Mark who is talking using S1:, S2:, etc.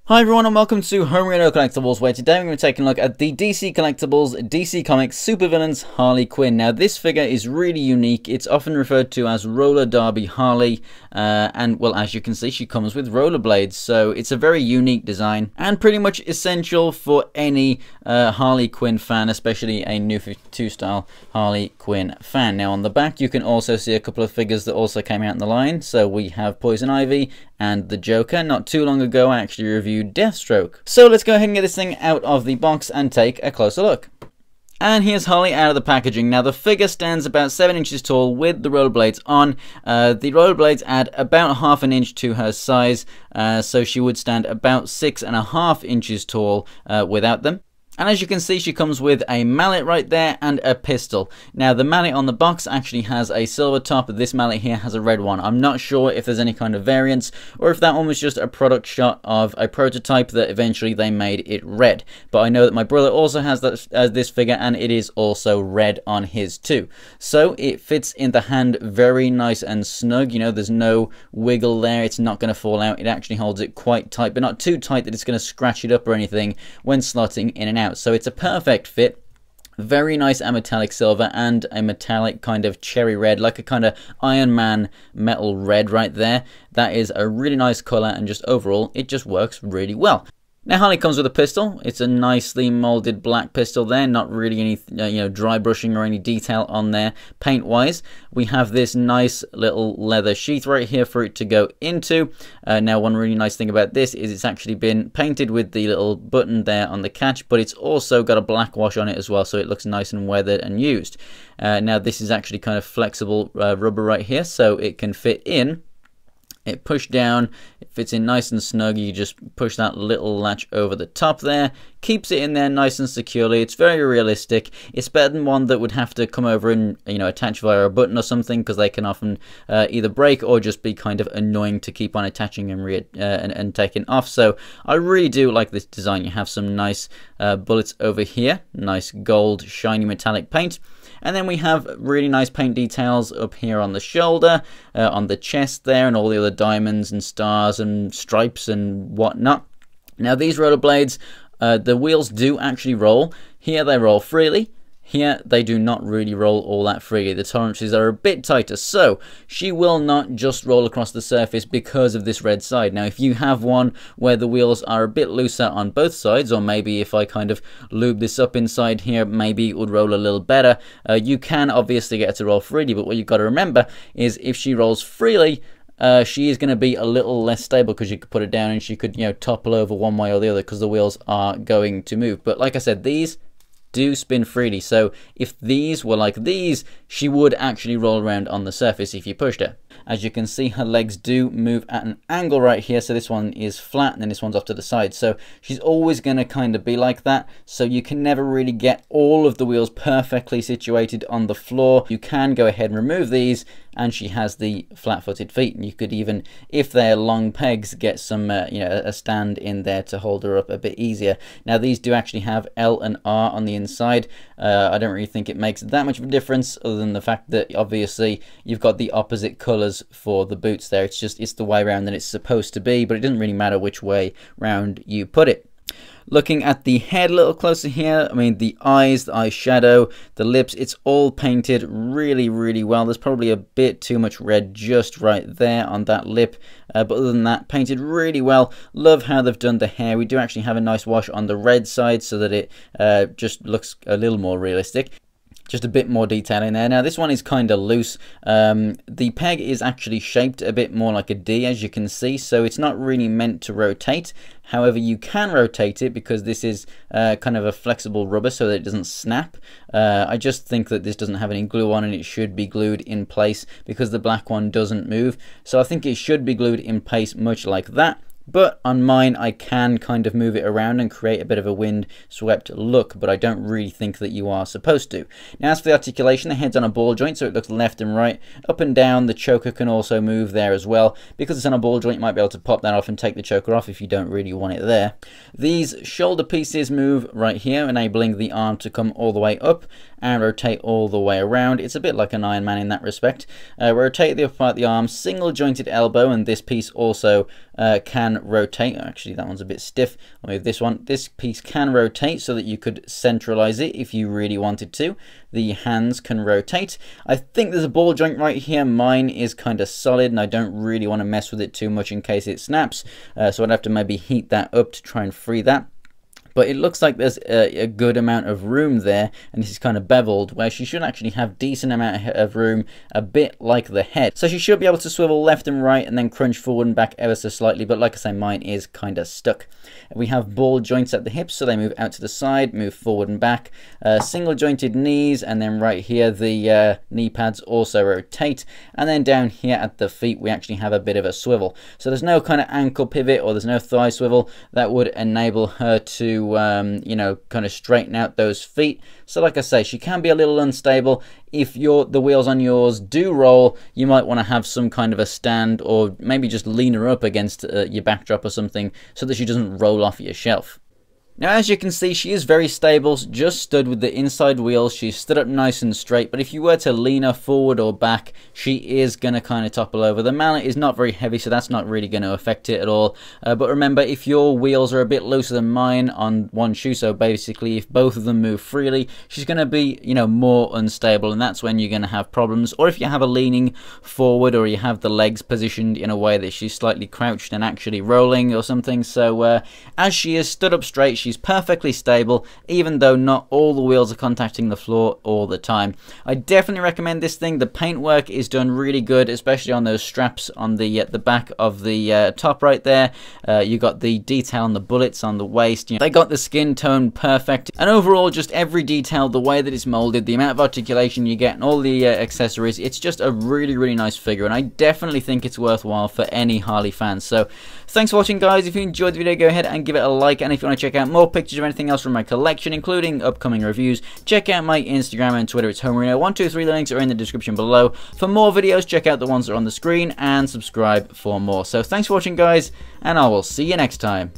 S1: Hi everyone and welcome to Homerino Collectibles, where today we're going to be taking a look at the DC Collectibles DC Comics supervillains Harley Quinn. Now this figure is really unique. It's often referred to as Roller Derby Harley, and well, as you can see, she comes with rollerblades, so it's a very unique design and pretty much essential for any Harley Quinn fan, especially a New 52 style Harley Quinn fan. Now on the back you can also see a couple of figures that also came out in the line. So we have Poison Ivy and the Joker. Not too long ago I actually reviewed Deathstroke. So let's go ahead and get this thing out of the box and take a closer look. And here's Harley out of the packaging. Now the figure stands about 7 inches tall with the rollerblades on. The rollerblades add about ½ an inch to her size, so she would stand about 6.5 inches tall without them. And as you can see, she comes with a mallet right there and a pistol. Now the mallet on the box actually has a silver top. This mallet here has a red one. I'm not sure if there's any kind of variance or if that one was just a product shot of a prototype that eventually they made it red. But I know that my brother also has this figure, and it is also red on his too. So it fits in the hand very nice and snug. You know, there's no wiggle there. It's not going to fall out. It actually holds it quite tight, but not too tight that it's going to scratch it up or anything when slotting in and out. So it's a perfect fit. Very nice and metallic silver and a metallic kind of cherry red, like a kind of Iron Man metal red right there. That is a really nice color, and just overall it just works really well. Now Harley comes with a pistol. It's a nicely molded black pistol there, not really any dry brushing or any detail on there paint wise. We have this nice little leather sheath right here for it to go into. Now one really nice thing about this is it's actually been painted with the little button there on the catch, but it's also got a black wash on it as well, so it looks nice and weathered and used. Now this is actually kind of flexible rubber right here, so it can fit in. It pushed down, it fits in nice and snug. You just push that little latch over the top there, keeps it in there nice and securely. It's very realistic. It's better than one that would have to come over and attach via a button or something, because they can often either break or just be kind of annoying to keep on attaching and taking off. So I really do like this design. You have some nice bullets over here, nice gold shiny metallic paint. And then we have really nice paint details up here on the shoulder, on the chest there, and all the other diamonds and stars and stripes and whatnot. Now these rollerblades, the wheels do actually roll. Here they roll freely. Here they do not really roll all that freely. The tolerances are a bit tighter, so she will not just roll across the surface because of this red side. Now if you have one where the wheels are a bit looser on both sides, or maybe if I kind of lube this up inside here, maybe it would roll a little better. You can obviously get her to roll freely, but what you've got to remember is if she rolls freely, she is going to be a little less stable, because you could put it down and she could topple over one way or the other because the wheels are going to move. But like I said, these do spin freely, so if these were like these, she would actually roll around on the surface if you pushed her. As you can see, her legs do move at an angle right here, so this one is flat and then this one's off to the side, so she's always going to kind of be like that. So you can never really get all of the wheels perfectly situated on the floor. You can go ahead and remove these, and she has the flat-footed feet, and you could even, if they're long pegs, get some a stand in there to hold her up a bit easier. Now these do actually have L and R on the inside. I don't really think it makes that much of a difference, other than the fact that obviously you've got the opposite colors for the boots there. It's the way around that it's supposed to be, but it doesn't really matter which way round you put it. Looking at the head a little closer here, I mean the eyes, the eyeshadow, the lips, it's all painted really, really well. There's probably a bit too much red just right there on that lip, but other than that, painted really well. Love how they've done the hair. We do actually have a nice wash on the red side so that it just looks a little more realistic. Just a bit more detail in there. Now this one is kind of loose. The peg is actually shaped a bit more like a D, as you can see, so it's not really meant to rotate. However, you can rotate it because this is kind of a flexible rubber so that it doesn't snap. I just think that this doesn't have any glue on, and it should be glued in place because the black one doesn't move. So I think it should be glued in place much like that. But on mine, I can kind of move it around and create a bit of a wind-swept look, but I don't really think that you are supposed to. Now, as for the articulation, the head's on a ball joint, so it looks left and right, up and down. The choker can also move there as well. Because it's on a ball joint, you might be able to pop that off and take the choker off if you don't really want it there. These shoulder pieces move right here, enabling the arm to come all the way up and rotate all the way around. It's a bit like an Iron Man in that respect. Rotate the upper part of the arm, single jointed elbow, and this piece also can can rotate. Actually, that one's a bit stiff. I'll move this one. This piece can rotate so that you could centralize it if you really wanted to. The hands can rotate. I think there's a ball joint right here. Mine is kind of solid and I don't really want to mess with it too much in case it snaps. So I'd have to maybe heat that up to try and free that. But it looks like there's a good amount of room there, and this is kind of beveled, where she should actually have decent amount of room, a bit like the head. So she should be able to swivel left and right and then crunch forward and back ever so slightly, but like I say, mine is kind of stuck. We have ball joints at the hips, so they move out to the side, move forward and back. Single jointed knees, and then right here the knee pads also rotate. And then down here at the feet we actually have a bit of a swivel. So there's no kind of ankle pivot or there's no thigh swivel that would enable her to you know, kind of straighten out those feet. So like I say, she can be a little unstable. If the wheels on yours do roll, you might want to have some kind of a stand, or maybe just lean her up against your backdrop or something so that she doesn't roll off your shelf. Now, as you can see, she is very stable, just stood with the inside wheels. She's stood up nice and straight, but if you were to lean her forward or back, she is going to kind of topple over. The mallet is not very heavy, so that's not really going to affect it at all. But remember, if your wheels are a bit looser than mine on one shoe, so basically if both of them move freely, she's going to be, you know, more unstable, and that's when you're going to have problems. Or if you have her leaning forward, or you have the legs positioned in a way that she's slightly crouched and actually rolling or something. So as she is stood up straight, she's perfectly stable, even though not all the wheels are contacting the floor all the time. I definitely recommend this thing. The paintwork is done really good, especially on those straps on the back of the top right there. You got the detail on the bullets on the waist. You know, they got the skin tone perfect, and overall just every detail, the way that it's molded, the amount of articulation you get, and all the accessories. It's just a really nice figure, and I definitely think it's worthwhile for any Harley fans. So thanks for watching, guys. If you enjoyed the video, go ahead and give it a like, and if you want to check out more pictures of anything else from my collection, including upcoming reviews, check out my Instagram and Twitter. It's Homerino123. The links are in the description below. For more videos, check out the ones that are on the screen and subscribe for more. So thanks for watching, guys, and I will see you next time.